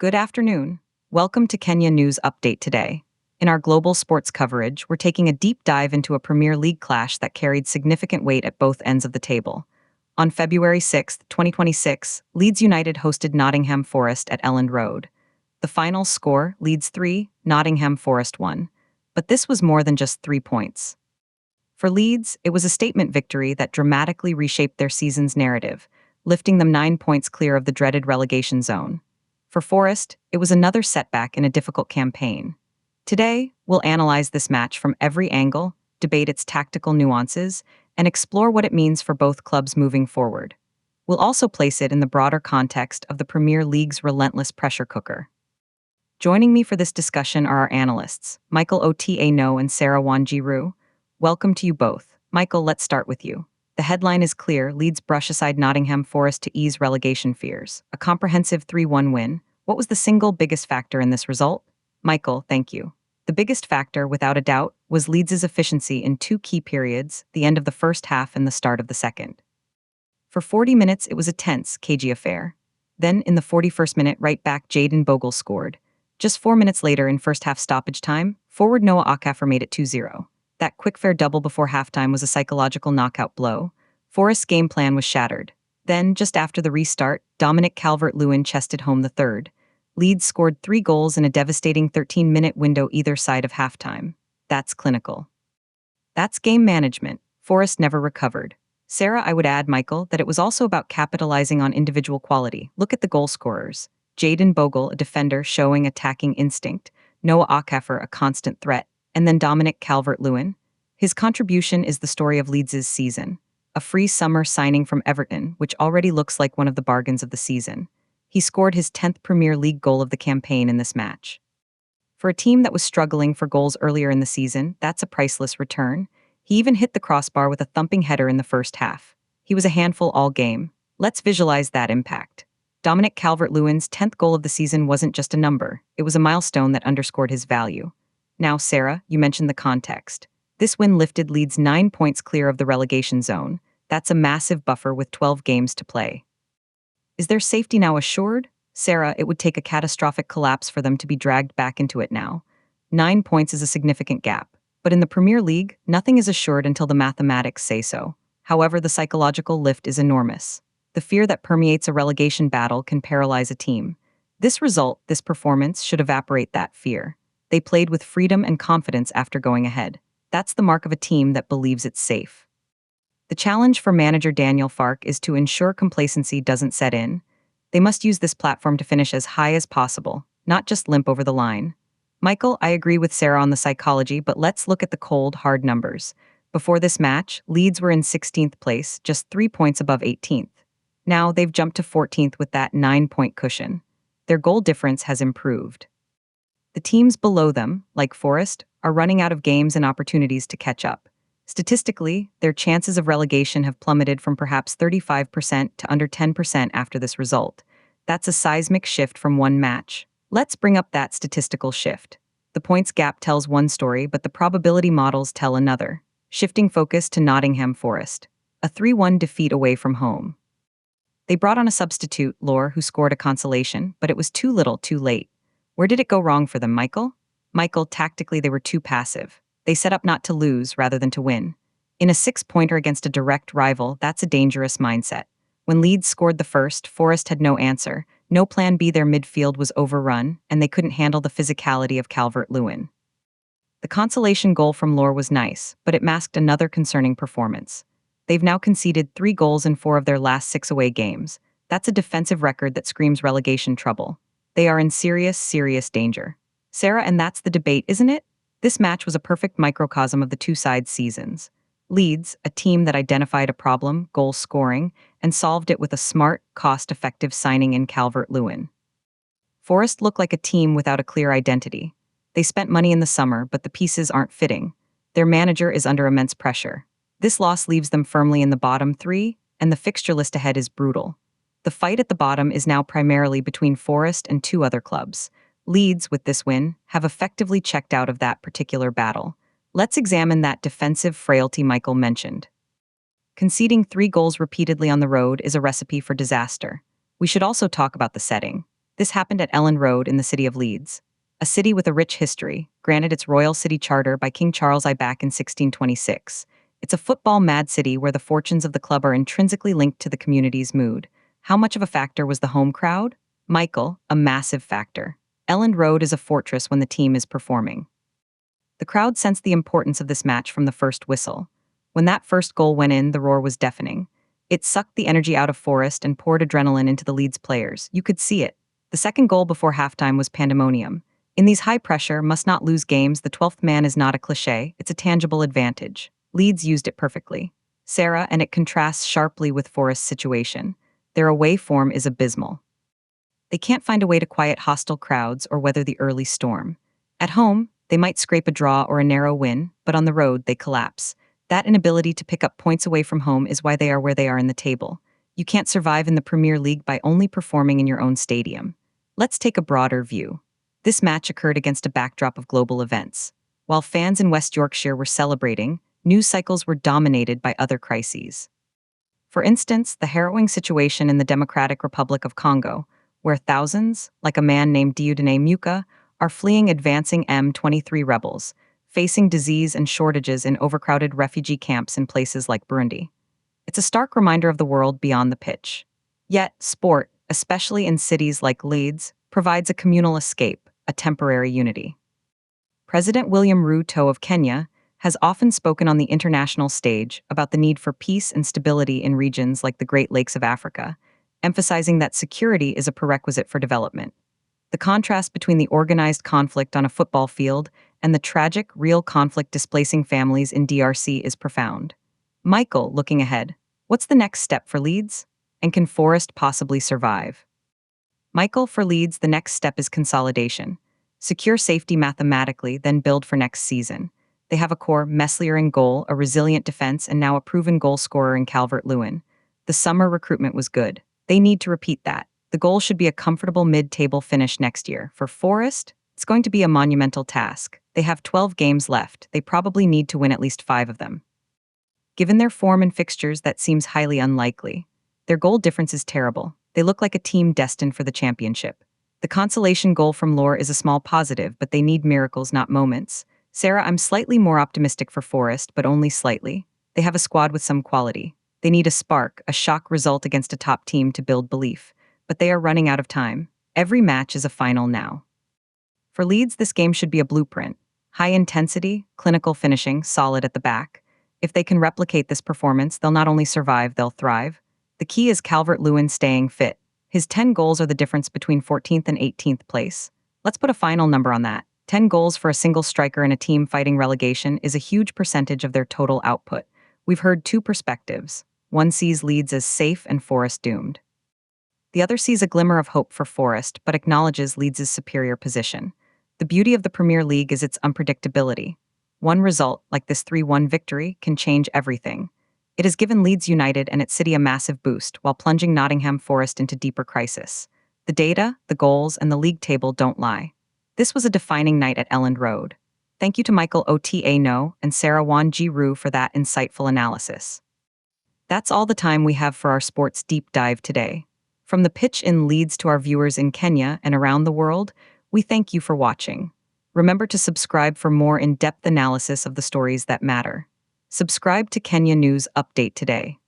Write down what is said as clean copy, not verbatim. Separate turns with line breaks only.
Good afternoon. Welcome to Kenya News Update today. In our global sports coverage, we're taking a deep dive into a Premier League clash that carried significant weight at both ends of the table. On February 6, 2026, Leeds United hosted Nottingham Forest at Elland Road. The final score, Leeds 3, Nottingham Forest 1. But this was more than just 3 points. For Leeds, it was a statement victory that dramatically reshaped their season's narrative, lifting them 9 points clear of the dreaded relegation zone. For Forest, it was another setback in a difficult campaign. Today, we'll analyze this match from every angle, debate its tactical nuances, and explore what it means for both clubs moving forward. We'll also place it in the broader context of the Premier League's relentless pressure cooker. Joining me for this discussion are our analysts, Michael Ota and Sarah Wanjiru. Welcome to you both. Michael, let's start with you. The headline is clear: Leeds brush aside Nottingham Forest to ease relegation fears. A comprehensive 3-1 win. What was the single biggest factor in this result? Michael, thank you. The biggest factor, without a doubt, was Leeds' efficiency in 2 key periods, the end of the first half and the start of the second. For 40 minutes, it was a tense, cagey affair. Then, in the 41st minute, right back Jayden Bogle scored. Just 4 minutes later, in first half stoppage time, forward Noah Okafor made it 2-0. That quick-fire double before halftime was a psychological knockout blow. Forest's game plan was shattered. Then, just after the restart, Calvert-Lewin chested home the third. Leeds scored 3 goals in a devastating 13-minute window either side of halftime. That's clinical. That's game management. Forest never recovered. Sarah, I would add, Michael, that it was also about capitalizing on individual quality. Look at the goal scorers. Jayden Bogle, a defender showing attacking instinct. Noah Okafor, a constant threat. And then Calvert-Lewin. His contribution is the story of Leeds' season. A free summer signing from Everton, which already looks like one of the bargains of the season. He scored his 10th Premier League goal of the campaign in this match. For a team that was struggling for goals earlier in the season, that's a priceless return. He even hit the crossbar with a thumping header in the first half. He was a handful all game. Let's visualize that impact. Calvert-Lewin's 10th goal of the season wasn't just a number, it was a milestone that underscored his value. Now, Sarah, you mentioned the context. This win lifted Leeds 9 points clear of the relegation zone. That's a massive buffer with 12 games to play. Is their safety now assured? Sarah, it would take a catastrophic collapse for them to be dragged back into it now. 9 points is a significant gap. But in the Premier League, nothing is assured until the mathematics say so. However, the psychological lift is enormous. The fear that permeates a relegation battle can paralyze a team. This performance should evaporate that fear. They played with freedom and confidence after going ahead. That's the mark of a team that believes it's safe. The challenge for manager Daniel Farke is to ensure complacency doesn't set in. They must use this platform to finish as high as possible, not just limp over the line. Michael, I agree with Sarah on the psychology, but let's look at the cold, hard numbers. Before this match, Leeds were in 16th place, just 3 points above 18th. Now they've jumped to 14th with that 9-point cushion. Their goal difference has improved. The teams below them, like Forest, are running out of games and opportunities to catch up. Statistically, their chances of relegation have plummeted from perhaps 35% to under 10% after this result. That's a seismic shift from one match. Let's bring up that statistical shift. The points gap tells one story, but the probability models tell another. Shifting focus to Nottingham Forest. A 3-1 defeat away from home. They brought on a substitute, Lore, who scored a consolation, but it was too little, too late. Where did it go wrong for them, Michael? Michael, tactically they were too passive. They set up not to lose rather than to win. In a 6-pointer against a direct rival, that's a dangerous mindset. When Leeds scored the first, Forest had no answer. No plan B. Their midfield was overrun, and they couldn't handle the physicality of Calvert-Lewin. The consolation goal from Lore was nice, but it masked another concerning performance. They've now conceded 3 goals in 4 of their last 6 away games. That's a defensive record that screams relegation trouble. They are in serious danger. Sarah, and that's the debate, isn't it? This match was a perfect microcosm of the two sides' seasons. Leeds, a team that identified a problem, goal scoring, and solved it with a smart, cost-effective signing in Calvert-Lewin. Forest looked like a team without a clear identity. They spent money in the summer, but the pieces aren't fitting. Their manager is under immense pressure. This loss leaves them firmly in the bottom 3, and the fixture list ahead is brutal. The fight at the bottom is now primarily between Forest and 2 other clubs. Leeds, with this win, have effectively checked out of that particular battle. Let's examine that defensive frailty Michael mentioned. Conceding 3 goals repeatedly on the road is a recipe for disaster. We should also talk about the setting. This happened at Ellen Road in the city of Leeds, a city with a rich history, granted its royal city charter by King Charles I back in 1626. It's a football-mad city where the fortunes of the club are intrinsically linked to the community's mood. How much of a factor was the home crowd? Michael, a massive factor. Ellen Road is a fortress when the team is performing. The crowd sensed the importance of this match from the first whistle. When that first goal went in, the roar was deafening. It sucked the energy out of Forest and poured adrenaline into the Leeds players. You could see it. The second goal before halftime was pandemonium. In these high-pressure, must-not-lose games, the 12th man is not a cliché, it's a tangible advantage. Leeds used it perfectly. Sarah, and it contrasts sharply with Forest's situation. Their away form is abysmal. They can't find a way to quiet hostile crowds or weather the early storm. At home, they might scrape a draw or a narrow win, but on the road, they collapse. That inability to pick up points away from home is why they are where they are in the table. You can't survive in the Premier League by only performing in your own stadium. Let's take a broader view. This match occurred against a backdrop of global events. While fans in West Yorkshire were celebrating, news cycles were dominated by other crises. For instance, the harrowing situation in the Democratic Republic of Congo, where thousands, like a man named Dieudonné Muka, are fleeing advancing M23 rebels, facing disease and shortages in overcrowded refugee camps in places like Burundi. It's a stark reminder of the world beyond the pitch. Yet, sport, especially in cities like Leeds, provides a communal escape, a temporary unity. President William Ruto of Kenya has often spoken on the international stage about the need for peace and stability in regions like the Great Lakes of Africa, emphasizing that security is a prerequisite for development. The contrast between the organized conflict on a football field and the tragic, real conflict displacing families in DRC is profound. Michael, looking ahead, what's the next step for Leeds? And can Forest possibly survive? Michael, for Leeds, the next step is consolidation. Secure safety mathematically, then build for next season. They have a core Meslier in goal, a resilient defense, and now a proven goal scorer in Calvert-Lewin. The summer recruitment was good. They need to repeat that. The goal should be a comfortable mid-table finish next year. For Forest, it's going to be a monumental task. They have 12 games left. They probably need to win at least 5 of them. Given their form and fixtures, that seems highly unlikely. Their goal difference is terrible. They look like a team destined for the championship. The consolation goal from Lore is a small positive, but they need miracles, not moments. Sarah, I'm slightly more optimistic for Forest, but only slightly. They have a squad with some quality. They need a spark, a shock result against a top team to build belief. But they are running out of time. Every match is a final now. For Leeds, this game should be a blueprint. High intensity, clinical finishing, solid at the back. If they can replicate this performance, they'll not only survive, they'll thrive. The key is Calvert-Lewin staying fit. His 10 goals are the difference between 14th and 18th place. Let's put a final number on that. 10 goals for a single striker in a team fighting relegation is a huge percentage of their total output. We've heard 2 perspectives. One sees Leeds as safe and Forest doomed. The other sees a glimmer of hope for Forest, but acknowledges Leeds' superior position. The beauty of the Premier League is its unpredictability. One result, like this 3-1 victory, can change everything. It has given Leeds United and its city a massive boost, while plunging Nottingham Forest into deeper crisis. The data, the goals, and the league table don't lie. This was a defining night at Ellen Road. Thank you to Michael Ota No and Sarah Wan Ji Ru for that insightful analysis. That's all the time we have for our sports deep dive today. From the pitch in Leeds to our viewers in Kenya and around the world, we thank you for watching. Remember to subscribe for more in-depth analysis of the stories that matter. Subscribe to Kenya News Update today.